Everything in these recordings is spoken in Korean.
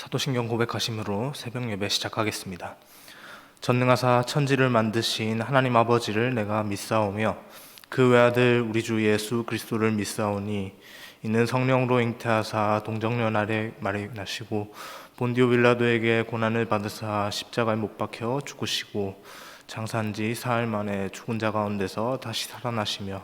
사도신경 고백하심으로 새벽 예배 시작하겠습니다. 전능하사 천지를 만드신 하나님 아버지를 내가 믿사오며 그 외아들 우리 주 예수 그리스도를 믿사오니 이는 성령으로 잉태하사 동정녀 아래 나시고 본디오 빌라도에게 고난을 받으사 십자가에 못 박혀 죽으시고 장사한 지 사흘 만에 죽은 자 가운데서 다시 살아나시며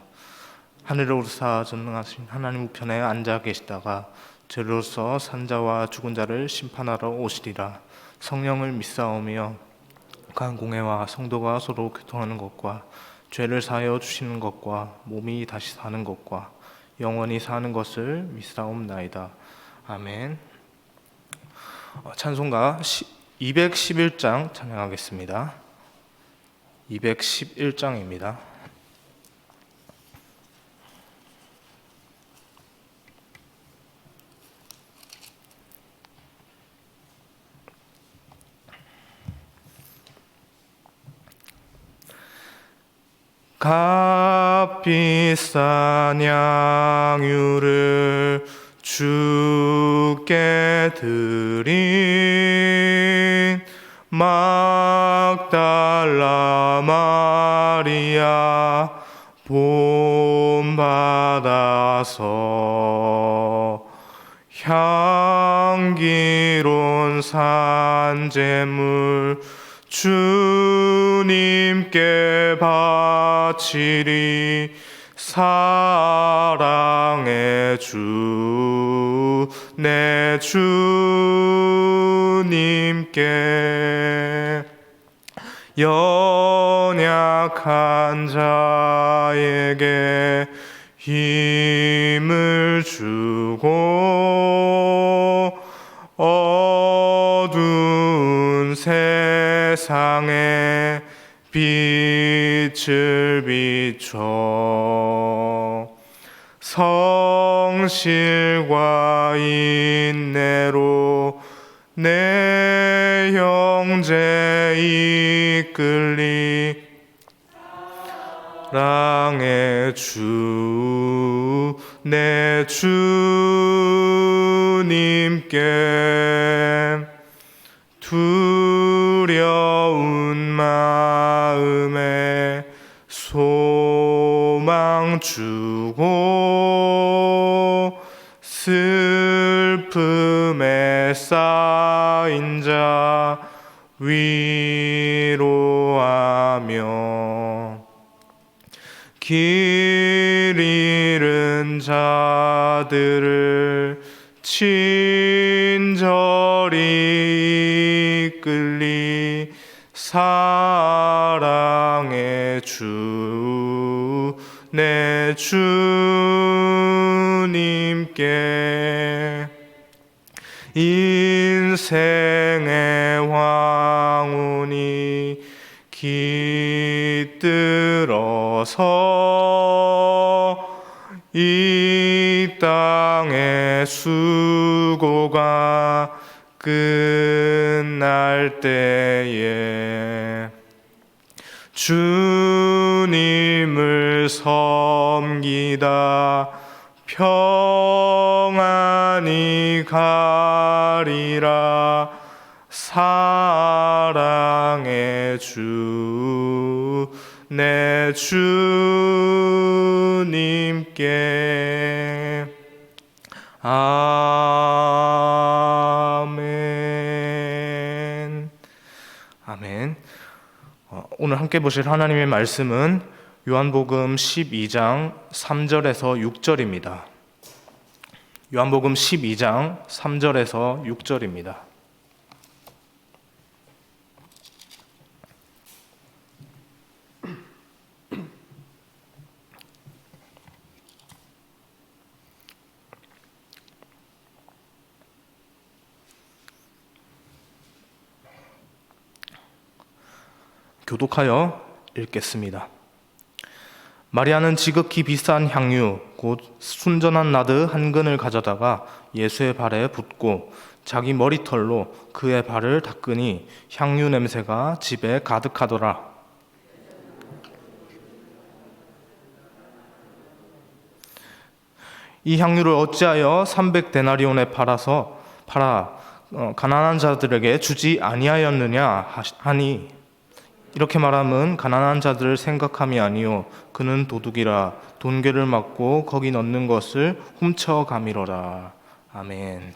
하늘에 오르사 전능하신 하나님 우편에 앉아 계시다가 죄로서 산 자와 죽은 자를 심판하러 오시리라. 성령을 믿사오며 간 공회와 성도가 서로 교통하는 것과 죄를 사하여 주시는 것과 몸이 다시 사는 것과 영원히 사는 것을 믿사옵나이다. 아멘. 찬송가 211장 찬양하겠습니다. 211장입니다. 값비싼 양유를 주께 드린 막달라 마리아 본받아서 향기로운 산제물 주님께 바치리. 사랑의 주 내 주님께 연약한 자에게 힘을 주고 어두운 세상에 빛을 비춰 성실과 인내로 내 형제 이끌리. 사랑의 주 내 주님께 두려운 마음에 소망 주고 슬픔에 쌓인 자 위로하며 길 잃은 자들을 친절히 이끌리. 사랑의 주 내 주님께 인생의 황혼이 깃들어서 이 땅의 수고가 끝날 때에 주님을 섬기다 평안히 가리라. 사랑의 주 내 주님께. 아멘. 아멘. 오늘 함께 보실 하나님의 말씀은 요한복음 12장 3절에서 6절입니다. 요한복음 12장 3절에서 6절입니다. 교독하여 읽겠습니다. 마리아는 지극히 비싼 향유 곧 순전한 나드 한 근을 가져다가 예수의 발에 붓고 자기 머리털로 그의 발을 닦으니 향유 냄새가 집에 가득하더라. 이 향유를 어찌하여 300데나리온에 팔아 가난한 자들에게 주지 아니하였느냐 하니, 이렇게 말하면 가난한 자들을 생각함이 아니요 그는 도둑이라 돈괴를 맞고 거기 넣는 것을 훔쳐가미러라. 아멘.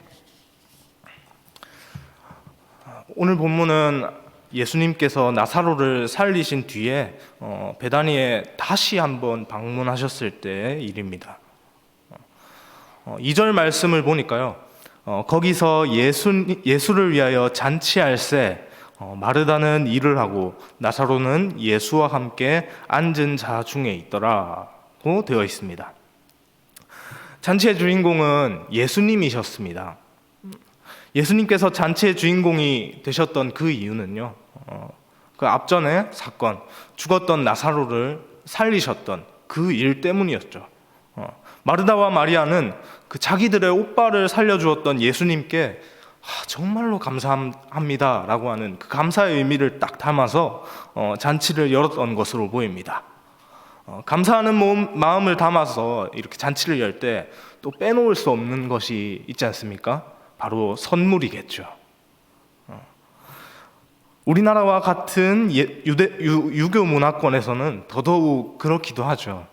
오늘 본문은 예수님께서 나사로를 살리신 뒤에 베다니에 다시 한번 방문하셨을 때의 일입니다. 2절 말씀을 보니까요, 거기서 예수를 위하여 잔치할새 마르다는 일을 하고 나사로는 예수와 함께 앉은 자 중에 있더라고 되어 있습니다. 잔치의 주인공은 예수님이셨습니다. 예수님께서 잔치의 주인공이 되셨던 그 이유는요, 그 앞전에 사건, 죽었던 나사로를 살리셨던 그 일 때문이었죠. 마르다와 마리아는 그 자기들의 오빠를 살려주었던 예수님께 정말로 감사합니다 라고 하는 그 감사의 의미를 딱 담아서 잔치를 열었던 것으로 보입니다. 감사하는 마음을 담아서 이렇게 잔치를 열 때 또 빼놓을 수 없는 것이 있지 않습니까? 바로 선물이겠죠. 우리나라와 같은 유교 문화권에서는 더더욱 그렇기도 하죠.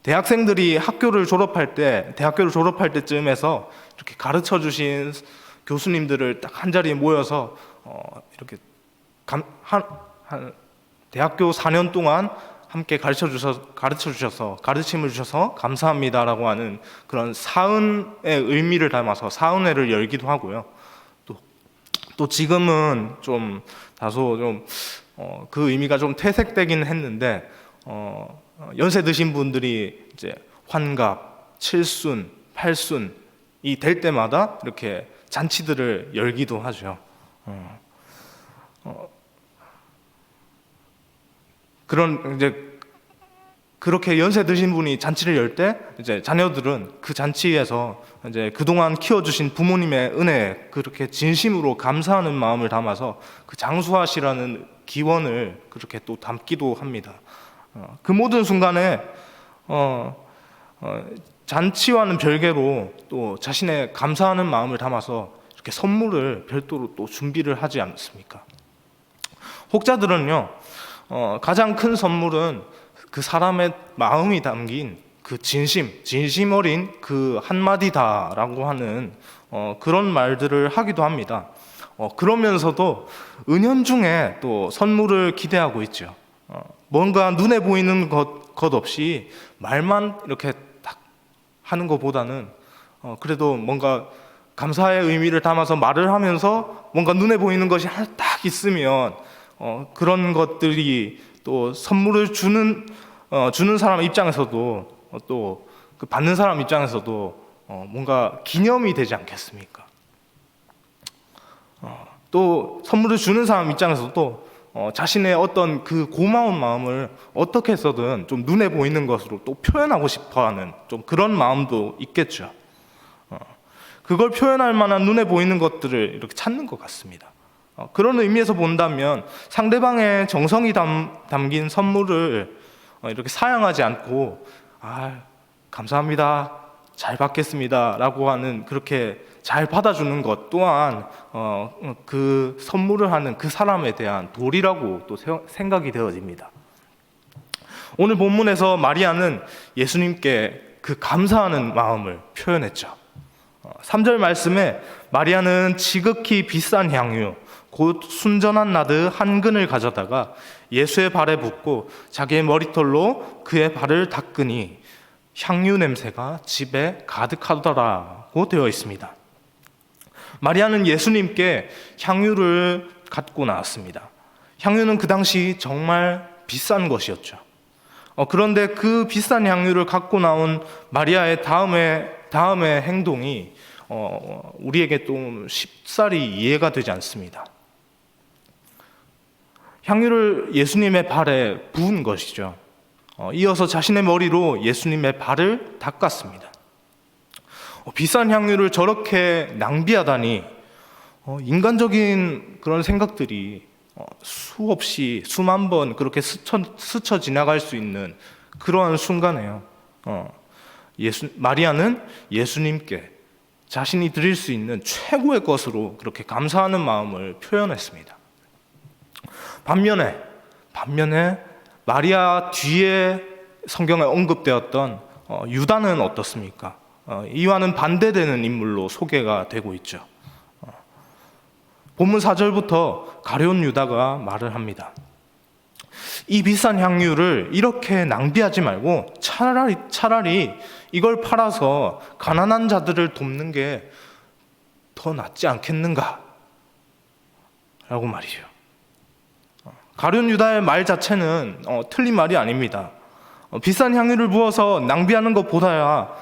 대학생들이 대학교를 졸업할 때쯤에서 이렇게 가르쳐 주신 교수님들을 딱 한 자리에 모여서 이렇게 대학교 4년 동안 함께 가르침을 주셔서 감사합니다라고 하는 그런 사은의 의미를 담아서 사은회를 열기도 하고요. 또 지금은 좀 다소 그 의미가 좀 퇴색되긴 했는데, 연세 드신 분들이 이제 환갑, 칠순, 팔순이 될 때마다 이렇게 잔치들을 열기도 하죠. 그렇게 연세 드신 분이 잔치를 열 때 이제 자녀들은 그 잔치에서 이제 그동안 키워주신 부모님의 은혜에 그렇게 진심으로 감사하는 마음을 담아서 그 장수하시라는 기원을 그렇게 또 담기도 합니다. 그 모든 순간에 잔치와는 별개로 또 자신의 감사하는 마음을 담아서 이렇게 선물을 별도로 또 준비를 하지 않습니까? 혹자들은요, 가장 큰 선물은 그 사람의 마음이 담긴 그 진심 어린 그 한마디다라고 하는 그런 말들을 하기도 합니다. 그러면서도 은연중에 또 선물을 기대하고 있죠. 뭔가 눈에 보이는 것 없이 말만 이렇게 딱 하는 것보다는 그래도 뭔가 감사의 의미를 담아서 말을 하면서 뭔가 눈에 보이는 것이 하나 딱 있으면 그런 것들이 또 선물을 주는 사람 입장에서도 또 그 받는 사람 입장에서도 뭔가 기념이 되지 않겠습니까? 또 선물을 주는 사람 입장에서도 자신의 어떤 그 고마운 마음을 어떻게 해서든 좀 눈에 보이는 것으로 또 표현하고 싶어하는 좀 그런 마음도 있겠죠. 그걸 표현할 만한 눈에 보이는 것들을 이렇게 찾는 것 같습니다. 그런 의미에서 본다면 상대방의 정성이 담긴 선물을 이렇게 사양하지 않고 감사합니다, 잘 받겠습니다 라고 하는, 그렇게 잘 받아주는 것 또한 그 선물을 하는 그 사람에 대한 도리라고 또 생각이 되어집니다. 오늘 본문에서 마리아는 예수님께 그 감사하는 마음을 표현했죠. 3절 말씀에 마리아는 지극히 비싼 향유 곧 순전한 나드 한 근을 가져다가 예수의 발에 붓고 자기의 머리털로 그의 발을 닦으니 향유 냄새가 집에 가득하더라고 되어 있습니다. 마리아는 예수님께 향유를 갖고 나왔습니다. 향유는 그 당시 정말 비싼 것이었죠. 그런데 그 비싼 향유를 갖고 나온 마리아의 다음의 행동이 우리에게 좀 쉽사리 이해가 되지 않습니다. 향유를 예수님의 발에 부은 것이죠. 이어서 자신의 머리로 예수님의 발을 닦았습니다. 비싼 향유를 저렇게 낭비하다니, 인간적인 그런 생각들이 수없이 수만 번 그렇게 스쳐 지나갈 수 있는 그러한 순간에요. 마리아는 예수님께 자신이 드릴 수 있는 최고의 것으로 그렇게 감사하는 마음을 표현했습니다. 반면에 마리아 뒤에 성경에 언급되었던 유다는 어떻습니까? 이와는 반대되는 인물로 소개가 되고 있죠. 본문 4절부터 가룟 유다가 말을 합니다. 이 비싼 향유를 이렇게 낭비하지 말고 차라리 이걸 팔아서 가난한 자들을 돕는 게 더 낫지 않겠는가? 라고 말이죠. 가룟 유다의 말 자체는 틀린 말이 아닙니다. 비싼 향유를 부어서 낭비하는 것보다야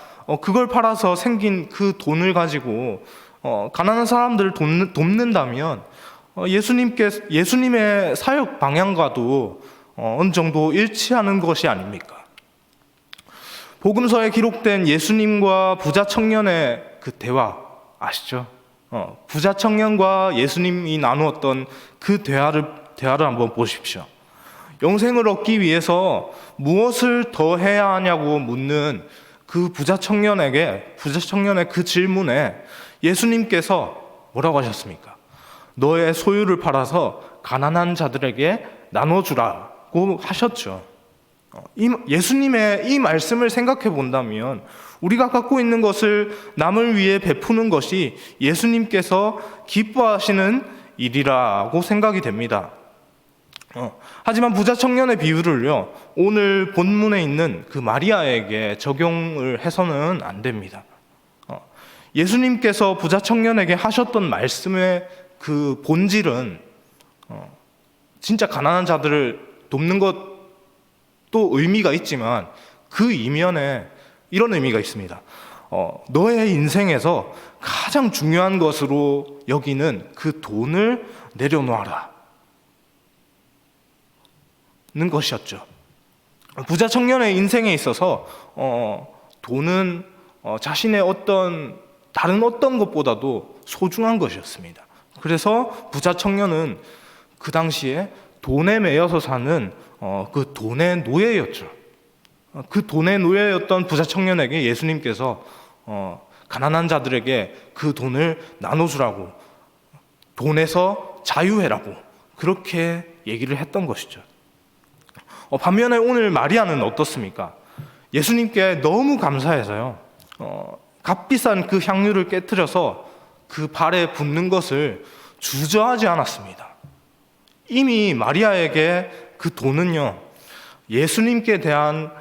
그걸 팔아서 생긴 그 돈을 가지고 가난한 사람들을 돕는다면 예수님의 사역 방향과도 어느 정도 일치하는 것이 아닙니까? 복음서에 기록된 예수님과 부자 청년의 그 대화 아시죠? 부자 청년과 예수님이 나누었던 그 대화를 한번 보십시오. 영생을 얻기 위해서 무엇을 더 해야 하냐고 묻는 그 부자 청년의 그 질문에 예수님께서 뭐라고 하셨습니까? 너의 소유를 팔아서 가난한 자들에게 나눠주라고 하셨죠. 예수님의 이 말씀을 생각해 본다면 우리가 갖고 있는 것을 남을 위해 베푸는 것이 예수님께서 기뻐하시는 일이라고 생각이 됩니다. 하지만 부자 청년의 비유를요, 오늘 본문에 있는 그 마리아에게 적용을 해서는 안 됩니다. 예수님께서 부자 청년에게 하셨던 말씀의 그 본질은 진짜 가난한 자들을 돕는 것도 의미가 있지만 그 이면에 이런 의미가 있습니다. 너의 인생에서 가장 중요한 것으로 여기는 그 돈을 내려놓아라 는 것이었죠. 부자 청년의 인생에 있어서 돈은 자신의 다른 어떤 것보다도 소중한 것이었습니다. 그래서 부자 청년은 그 당시에 돈에 매여서 사는 그 돈의 노예였죠. 그 돈의 노예였던 부자 청년에게 예수님께서 가난한 자들에게 그 돈을 나눠주라고, 돈에서 자유해라고 그렇게 얘기를 했던 것이죠. 반면에 오늘 마리아는 어떻습니까? 예수님께 너무 감사해서요, 값비싼 그 향유를 깨트려서 그 발에 붓는 것을 주저하지 않았습니다. 이미 마리아에게 그 돈은요, 예수님께 대한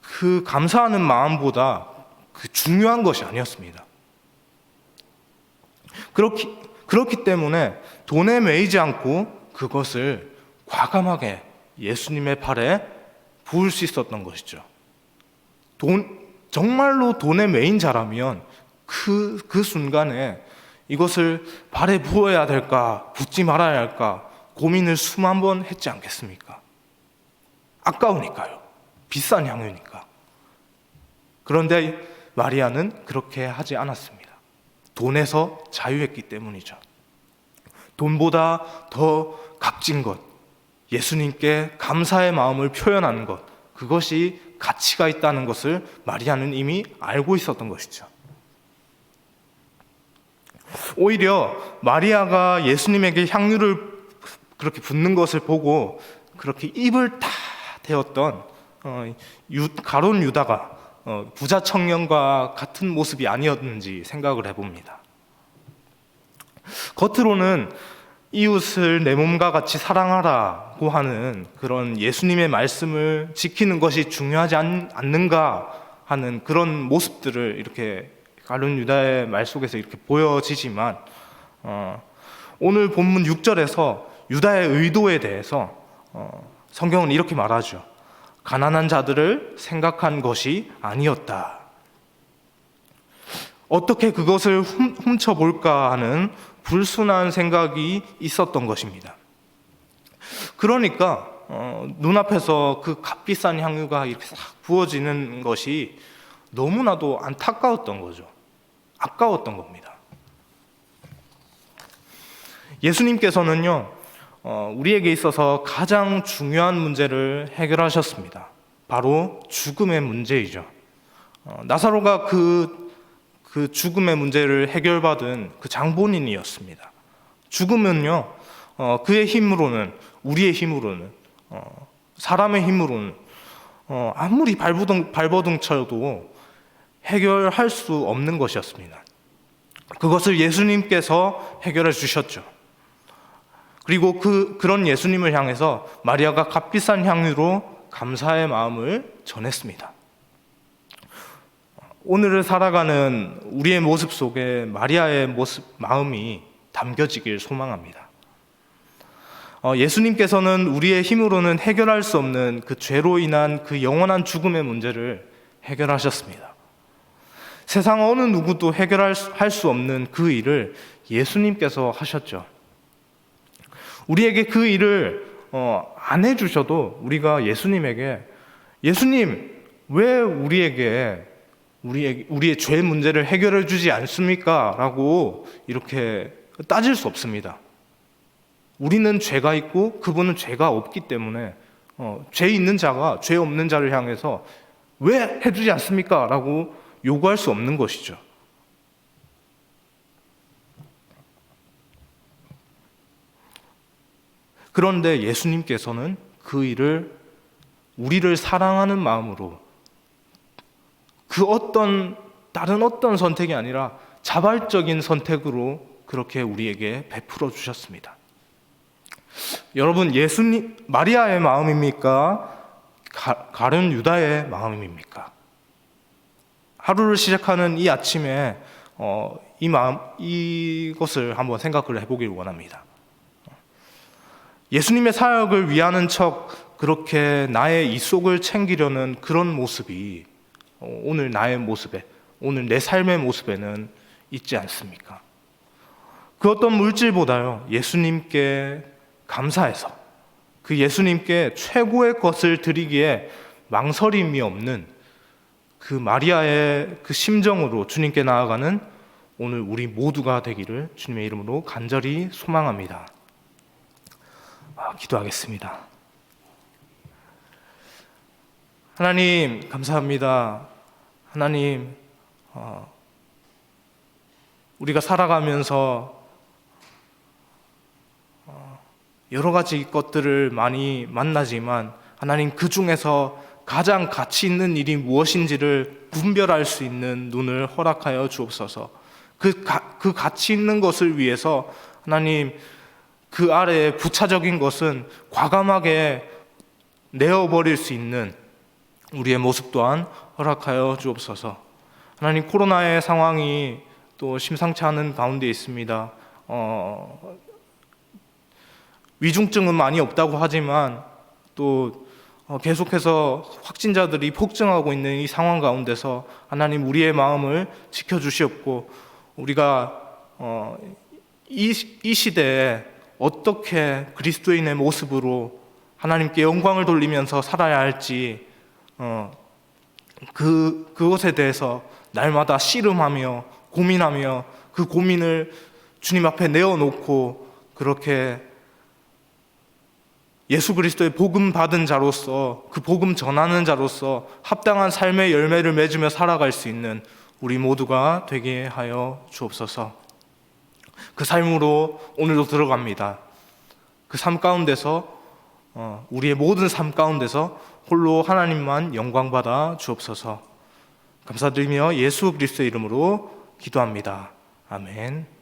그 감사하는 마음보다 그 중요한 것이 아니었습니다. 그렇기 때문에 돈에 매이지 않고 그것을 과감하게 예수님의 발에 부을 수 있었던 것이죠. 정말로 돈에 매인 자라면 그 순간에 이것을 발에 부어야 될까, 붓지 말아야 할까 고민을 수만 번 했지 않겠습니까? 아까우니까요. 비싼 향유니까. 그런데 마리아는 그렇게 하지 않았습니다. 돈에서 자유했기 때문이죠. 돈보다 더 값진 것, 예수님께 감사의 마음을 표현하는 것, 그것이 가치가 있다는 것을 마리아는 이미 알고 있었던 것이죠. 오히려 마리아가 예수님에게 향유를 그렇게 붓는 것을 보고 그렇게 입을 다 대었던 가룟 유다가 부자 청년과 같은 모습이 아니었는지 생각을 해봅니다. 겉으로는 이웃을 내 몸과 같이 사랑하라고 하는 그런 예수님의 말씀을 지키는 것이 중요하지 않는가 하는 그런 모습들을 이렇게 가룟 유다의 말 속에서 이렇게 보여지지만 오늘 본문 6절에서 유다의 의도에 대해서 성경은 이렇게 말하죠. 가난한 자들을 생각한 것이 아니었다. 어떻게 그것을 훔쳐볼까 하는 불순한 생각이 있었던 것입니다. 그러니까 눈앞에서 그 값비싼 향유가 이렇게 싹 부어지는 것이 너무나도 안타까웠던 거죠. 아까웠던 겁니다. 예수님께서는요, 우리에게 있어서 가장 중요한 문제를 해결하셨습니다. 바로 죽음의 문제이죠. 나사로가 그 그 죽음의 문제를 해결받은 그 장본인이었습니다. 죽음은요, 그의 힘으로는, 우리의 힘으로는, 사람의 힘으로는 아무리 발버둥 쳐도 해결할 수 없는 것이었습니다. 그것을 예수님께서 해결해 주셨죠. 그리고 그런 예수님을 향해서 마리아가 값비싼 향유로 감사의 마음을 전했습니다. 오늘을 살아가는 우리의 모습 속에 마리아의 마음이 담겨지길 소망합니다. 예수님께서는 우리의 힘으로는 해결할 수 없는 그 죄로 인한 그 영원한 죽음의 문제를 해결하셨습니다. 세상 어느 누구도 해결할 수 없는 그 일을 예수님께서 하셨죠. 우리에게 그 일을 안 해주셔도 우리가 예수님에게, 예수님 왜 우리의 죄 문제를 해결해 주지 않습니까? 라고 이렇게 따질 수 없습니다. 우리는 죄가 있고 그분은 죄가 없기 때문에 죄 있는 자가 죄 없는 자를 향해서 왜 해주지 않습니까? 라고 요구할 수 없는 것이죠. 그런데 예수님께서는 그 일을 우리를 사랑하는 마음으로 다른 어떤 선택이 아니라 자발적인 선택으로 그렇게 우리에게 베풀어 주셨습니다. 여러분, 마리아의 마음입니까? 가룟 유다의 마음입니까? 하루를 시작하는 이 아침에 이것을 한번 생각을 해보길 원합니다. 예수님의 사역을 위하는 척 그렇게 나의 이속을 챙기려는 그런 모습이 오늘 나의 모습에, 오늘 내 삶의 모습에는 있지 않습니까? 그 어떤 물질보다요, 예수님께 감사해서 그 예수님께 최고의 것을 드리기에 망설임이 없는 그 마리아의 그 심정으로 주님께 나아가는 오늘 우리 모두가 되기를 주님의 이름으로 간절히 소망합니다. 기도하겠습니다. 하나님 감사합니다. 하나님, 우리가 살아가면서 여러 가지 것들을 많이 만나지만 하나님, 그 중에서 가장 가치 있는 일이 무엇인지를 분별할 수 있는 눈을 허락하여 주옵소서. 그 가치 있는 것을 위해서 하나님, 그 아래에 부차적인 것은 과감하게 내어버릴 수 있는 우리의 모습 또한 허락하여 주옵소서. 하나님, 코로나의 상황이 또 심상치 않은 가운데 있습니다. 위중증은 많이 없다고 하지만 또 계속해서 확진자들이 폭증하고 있는 이 상황 가운데서 하나님, 우리의 마음을 지켜주시옵고 우리가 이 시대에 어떻게 그리스도인의 모습으로 하나님께 영광을 돌리면서 살아야 할지 그것에 대해서 날마다 씨름하며 고민하며 그 고민을 주님 앞에 내어놓고 그렇게 예수 그리스도의 복음 받은 자로서, 그 복음 전하는 자로서 합당한 삶의 열매를 맺으며 살아갈 수 있는 우리 모두가 되게 하여 주옵소서. 그 삶으로 오늘도 들어갑니다. 그 삶 가운데서 우리의 모든 삶 가운데서 홀로 하나님만 영광받아 주옵소서. 감사드리며 예수 그리스도의 이름으로 기도합니다. 아멘.